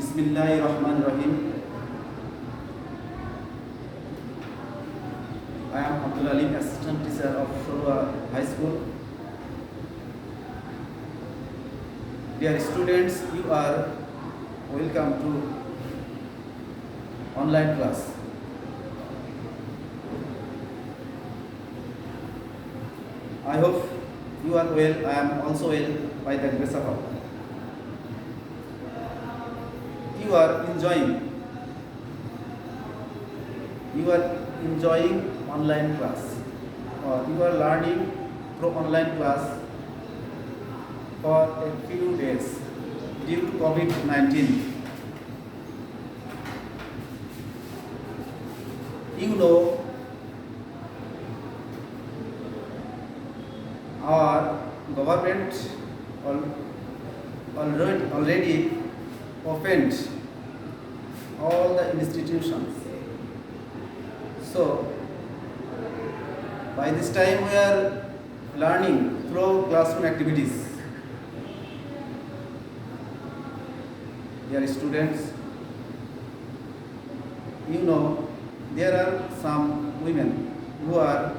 Bismillahirrahmanirrahim. I am Abdul Alim, assistant teacher of Shorua High School. Dear students, you are welcome to online class. I hope you are well. I am also well by the grace of Allah. You are enjoying online class, or you are learning through online class for a few days due to COVID-19. You know, our government already opened all the institutions. So, by this time we are learning through classroom activities. Dear students, you know, there are some women who are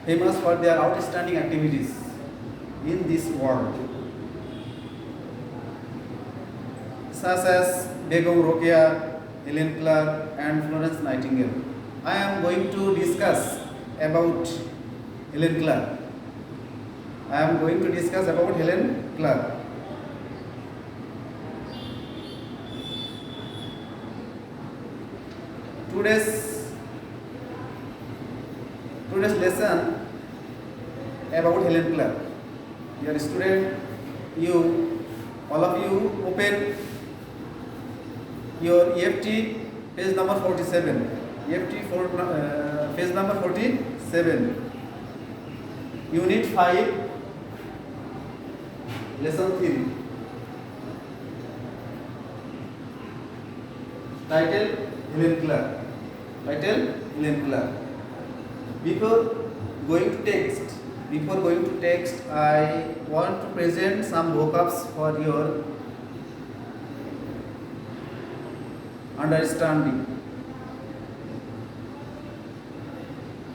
famous for their outstanding activities in this world, such as Begum Rokeya, Helen Clark, and Florence Nightingale. I am going to discuss about Helen Clark. Today's lesson about Helen Clark. Dear student, all of you open your EFT page number 47. Page number 47. Unit 5, lesson 3. Title Helen Clark. Before going to text, I want to present some vocabs for your understanding.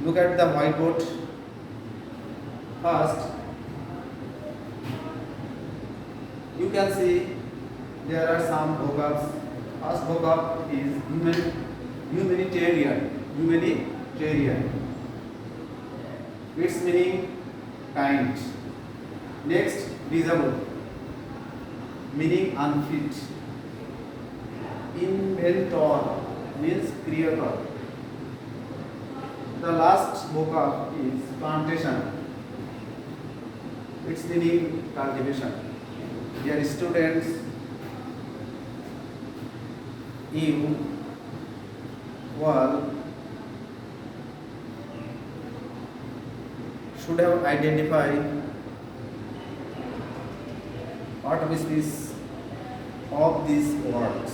Look at the whiteboard. First, you can see there are some vocabs. First vocab is humanitarian. Its meaning kind. Next, disabled, meaning unfit. Inventor means creator. The last vocab is plantation. Its meaning cultivation. Dear students, you should have identified what is of these words,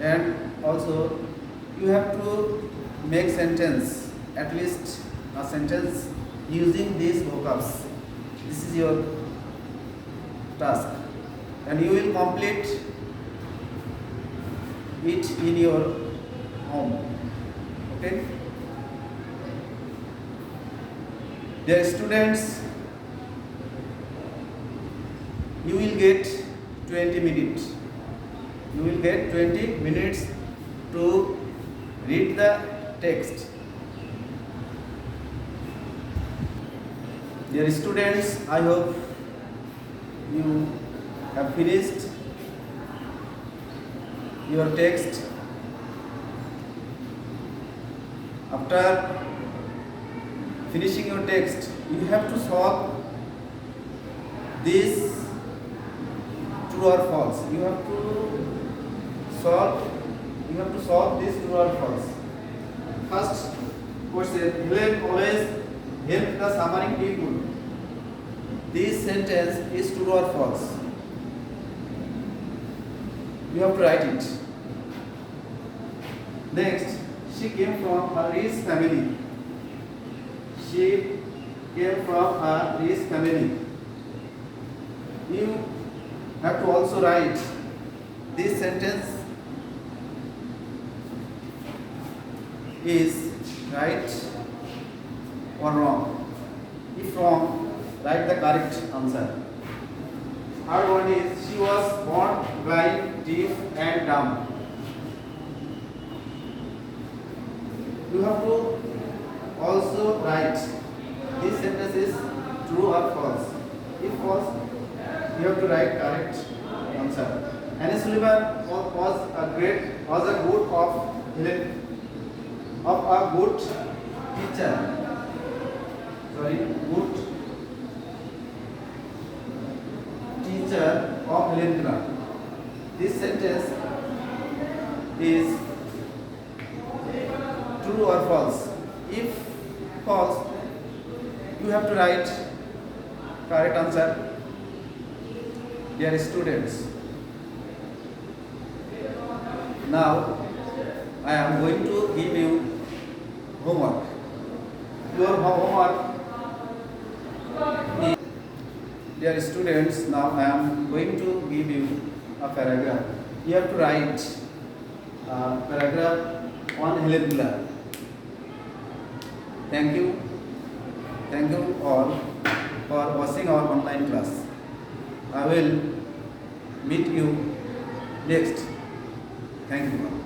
and also you have to make sentence, at least a sentence using these vocabs. This is your task, and you will complete it in your home. Okay? Dear students, you will get 20 minutes. To read the text. Dear students, I hope you have finished your text. After finishing your text, you have to solve this true or false. You have to solve this true or false. First question: Helen always helped the suffering people. This sentence is true or false? You have to write it. Next, she came from a rich family. You have to also write this sentence is right or wrong. If wrong, write the correct answer. Third one is she was born blind, deaf and dumb. You have to also write this sentence is true or false. If false, you have to write correct answer. Annie Sullivan was a good teacher. Good teacher of Helen Keller. This sentence is true or false. If false, you have to write correct answer. Dear students, now I am going to give you homework. Your homework is, dear students, now I am going to give you a paragraph. You have to write a paragraph on Helen Keller. Thank you all for watching our online class. I will meet you next. Thank you.